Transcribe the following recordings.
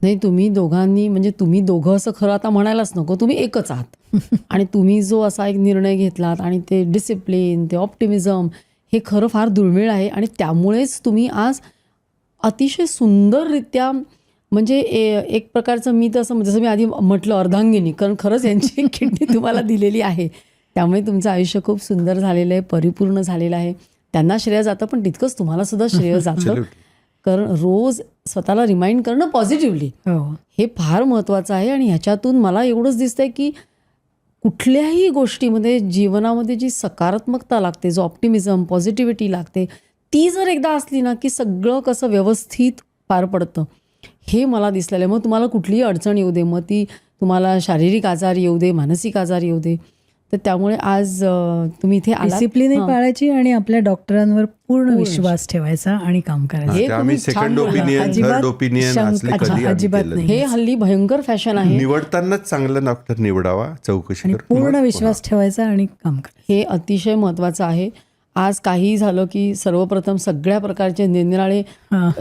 नाही, तुम्ही दोघांनी म्हणजे तुम्ही दोघं असं खरं आता म्हणायलाच नको, तुम्ही एकच आहात. आणि तुम्ही जो असा एक निर्णय घेतलात आणि ते डिसिप्लिन, ते ऑप्टिमिझम, हे खरं फार दुर्मिळ आहे. आणि त्यामुळेच तुम्ही आज अतिशय सुंदररित्या म्हणजे एक प्रकारचं मी तर असं जसं मी आधी म्हटलं अर्धांगिनी, कारण खरंच यांची किडनी तुम्हाला दिलेली आहे. त्यामुळे तुमचं आयुष्य खूप सुंदर झालेलं आहे, परिपूर्ण झालेलं आहे. त्यांना श्रेय जातं, पण तितकंच तुम्हाला सुद्धा श्रेय जातं. Absolutely. कारण रोज स्वतःला रिमाइंड करणं पॉझिटिव्हली हे फार महत्त्वाचं आहे. आणि ह्याच्यातून मला एवढंच दिसतंय की कुठल्याही गोष्टीमध्ये जीवनामध्ये जी सकारात्मकता लागते, जो ऑप्टिमिझम, पॉझिटिव्हिटी लागते, ती जर एकदा असली ना की सगळं कसं व्यवस्थित पार पडतं, हे मला दिसलेलं आहे. मग तुम्हाला कुठलीही अडचण येऊ दे, मग ती तुम्हाला शारीरिक आजार येऊ दे, मानसिक आजार येऊ दे, तर त्यामुळे आज तुम्ही इथे आलात. डिसिप्लिनही हां. पाळायची आणि आपल्या डॉक्टरांवर पूर्ण विश्वास ठेवायचा आणि काम करायचं. हे ते आम्ही तुम्ही छान सेकंड बोलला. ओपिनियन, अजिबात थर्ड ओपिनियन शंका- असले कधी आम्ही अजिबात केलं नाही. नाही. हे हल्ली भयंकर फॅशन आहे. निवडतानाच चांगला डॉक्टर निवडावा, चौकशी आणि करून पूर्ण मग विश्वास ठेवायचा आणि काम करायचं. हे अतिशय महत्त्वाचं आहे. आज काहीही झालं की सर्वप्रथम सगळ्या प्रकारचे निरनिराळे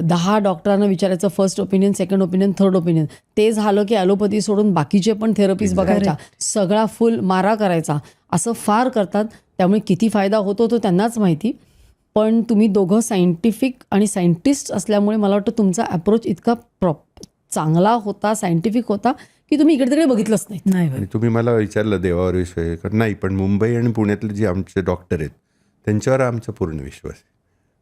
10 डॉक्टरांना विचारायचं, first opinion, second opinion, third opinion. ते झालं की ॲलोपॅथी सोडून बाकीचे पण थेरपीज बघायच्या, सगळा फुल मारा करायचा, असं फार करतात. त्यामुळे किती फायदा होतो तो त्यांनाच माहिती. पण तुम्ही दोघं सायंटिफिक आणि सायंटिस्ट असल्यामुळे मला वाटतं तुमचा अप्रोच इतका चांगला होता, सायंटिफिक होता की तुम्ही इकडे तिकडे बघितलंच नाही. नाही आणि तुम्ही मला विचारलं देवावर विश्वास आहे का? नाही, पण मुंबई आणि पुण्यातले जे आमचे डॉक्टर आहेत त्यांच्यावर आमचा पूर्ण विश्वास आहे.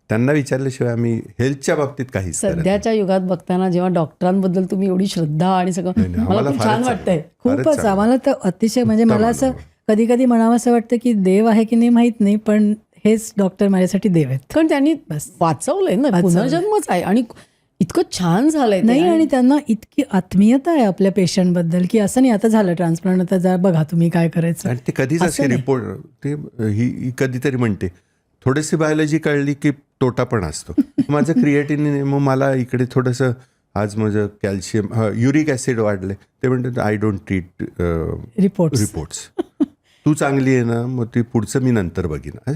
त्यांना विचारल्याशिवाय आम्ही हेल्थच्या बाबतीत काहीच करत नाही. सध्याच्या युगात बघताना जेव्हा डॉक्टरांबद्दल तुम्ही एवढी श्रद्धा आणि सगळं, नाही, मला आम्हाला खूप फारच छान चांगलं. वाटतंय. फारच खूपच चांगलं. आम्हाला तर अतिशय म्हणजे उत्तम मला असं अनुभव. कधी कधी म्हणावं असं वाटतं की देव आहे की नाही माहित नाही, पण हेच डॉक्टर माझ्यासाठी देव आहेत. कारण त्यांनी वाचवलंय ना, वाचवलंय. पुनर्जन्मच आहे आणि इतकं छान झालंय ते. नाही, आणि त्यांना इतकी आत्मीयता आहे आपल्या पेशंटबद्दल की असं नाही आता झालं ट्रान्सप्लांट, आता जा बघा तुम्ही काय करायचं. आणि ते कधीच असं असे नाही. रिपोर्ट ते ही कधीतरी म्हणते थोडीशी बायोलॉजी कळली की तोटा पण असतो. माझं क्रिएटिन, मग मला इकडे थोडंसं आज माझं कॅल्शियम, युरिक ॲसिड वाढले, ते म्हणतात आय डोंट ट्रीट रिपोर्ट्स. तू चांगली आहे ना, मग ती पुढचं मी नंतर बघीन.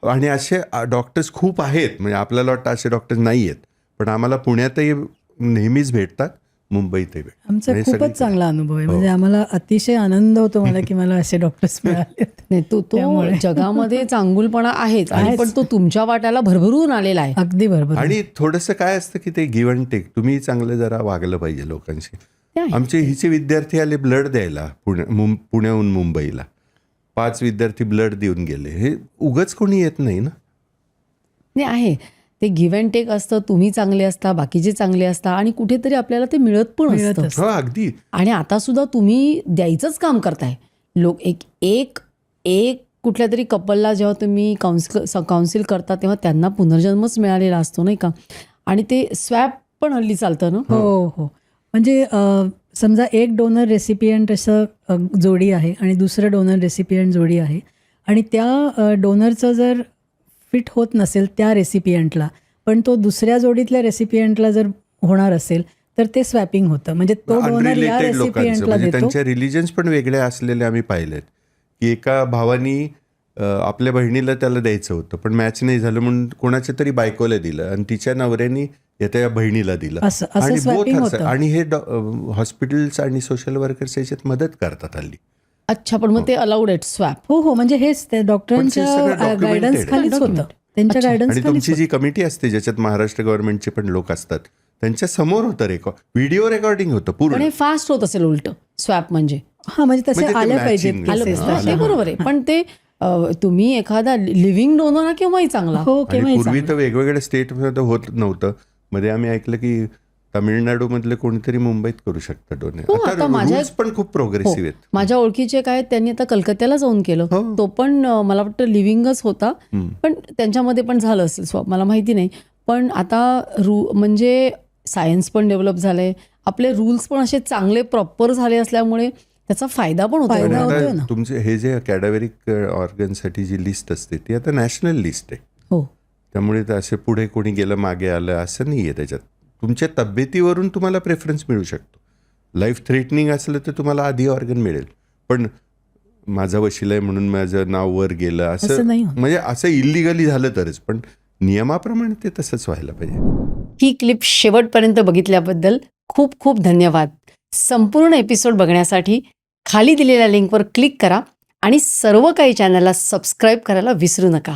आणि असे डॉक्टर्स खूप आहेत, म्हणजे आपल्याला वाटतं असे डॉक्टर्स नाही आहेत, पण आम्हाला पुण्यातही नेहमीच भेटतात, मुंबईतही भेटतात. आमचा म्हणजे खूपच सगळीकडे. चांगला अनुभव आहे. म्हणजे आम्हाला अतिशय आनंद होतो मला की मला असे डॉक्टर्स मिळाले. नाही, तो जगामध्ये चांगुलपणा आहेच, आणि पण तो तुमच्या वाट्याला भरभरून आलेला आहे. अगदी बरोबर. आणि थोडंसं काय असतं की ते गिव्ह अँड टेक, तुम्ही चांगलं जरा वागलं पाहिजे लोकांशी. आहे. आमचे हिचे विद्यार्थी आले ब्लड द्यायला पुण्याहून मुंबईला, 5 विद्यार्थी ब्लड देऊन गेले. हे उगाच कोणी येत नाही ना. नाही, आहे ते गिव्ह अँड टेक असतं. तुम्ही चांगले असता, बाकीचे चांगले असता, आणि कुठेतरी आपल्याला ते मिळत पण असतं. हो, अगदी. आणि आता सुद्धा तुम्ही द्यायचंच काम करताय. लोक एक कुठल्या तरी कपलला जेव्हा तुम्ही काउन्सिल करता तेव्हा त्यांना पुनर्जन्मच मिळालेला असतो, नाही का? आणि ते स्वॅप पण हल्ली चालतं ना. हो हो. म्हणजे समजा एक डोनर रेसिपियंट असं जोडी आहे आणि दुसरं डोनर रेसिपियंट जोडी आहे, आणि त्या डोनरचं जर फिट होत नसेल त्या रेसिपियंटला, पण तो दुसऱ्या जोडीतल्या रेसिपियंटला जर होणार असेल तर ते स्वॅपिंग होतं. म्हणजे तो डोनर या अनरिलेटेड लोकांचं, रेसिपियंटला म्हणजे देतो. त्यांच्या रिलिजन्स पण वेगळे असलेले आम्ही पाहिलेत. की एका भावानी आपल्या बहिणीला त्याला द्यायचं होतं, पण मॅच नाही झालं म्हणून कोणाच्या तरी बायकोला दिलं, आणि तिच्या नवऱ्यानी त्या बहिणीला दिलं. असं आणि swapping both होतं. आणि हे हॉस्पिटल्स आणि सोशल वर्कर्स याच्यात मदत करतात हल्ली. अच्छा, पण मग ते अलाउड आहेत स्वॅप? हो हो. म्हणजे हेच त्या पण ते डॉक्टरांच्या सगळं documented गायडन्स आहे. खालीच होतं. त्यांच्या गायडन्स आणि खालीच तुमची जी कमिटी असते ज्याच्यात महाराष्ट्र गव्हर्नमेंटचे पण लोक असतात, त्यांच्या समोर होतं व्हिडिओ रेकॉर्डिंग होतं पण पूर्ण. हे फास्ट होत असेल उलट स्वॅप म्हणजे. हा, म्हणजे तसे म्हणजे ते आल्या पाहिजेत matching. आलं cases. पाहिजे. ते बरोबर आहे, पण ते तुम्ही एखादा लिव्हिंग डोनर ना केव्हाही चांगला. हो, आणि केव्हाही पूर्वी चांगलं. तर वेगवेगळ्या स्टेटमध्ये होत नव्हतं. मध्ये आम्ही ऐकलं की तामिळनाडूमधले कोणीतरी मुंबईत करू शकतं डोनेट. हो, आता माझ्या- रुल्स पण खूप प्रोग्रेसिव्ह आहेत. माझ्या ओळखीचे काय, त्यांनी आता कलकत्त्याला जाऊन केलं. हो. तो पण मला वाटतं लिव्हिंगच होता, पण त्यांच्यामध्ये पण झालं असेल स्वॅप, मला माहिती नाही. पण आता म्हणजे सायन्स पण डेव्हलप झालंय, आपले रूल्स पण असे चांगले प्रॉपर झाले असल्यामुळे त्याचा फायदा पण होतो. फायदा पण होतोय आता ना. तुमचे हे जे कॅडाव्हेरिक ऑर्गनसाठी जी लिस्ट असते ती आता नॅशनल लिस्ट आहे. हो, त्यामुळे ते असे पुढे कोणी गेलं मागे आलं असं नाही आहे त्याच्यात. तुमच्या तब्येतीवरून तुम्हाला प्रेफरन्स मिळू शकतो. लाईफ थ्रेटनिंग असलं तर तुम्हाला आधी ऑर्गन मिळेल, पण माझा वशिला आहे म्हणून माझं नाव वर गेलं असं नाही होत. म्हणजे असं इलिगली झालं तरच, पण नियमाप्रमाणे ते तसंच व्हायला पाहिजे. ही क्लिप शेवटपर्यंत बघितल्याबद्दल खूप खूप धन्यवाद. संपूर्ण एपिसोड बघण्यासाठी खाली दिलेल्या लिंकवर क्लिक करा आणि सर्व काही चॅनलला सबस्क्राईब करायला विसरू नका.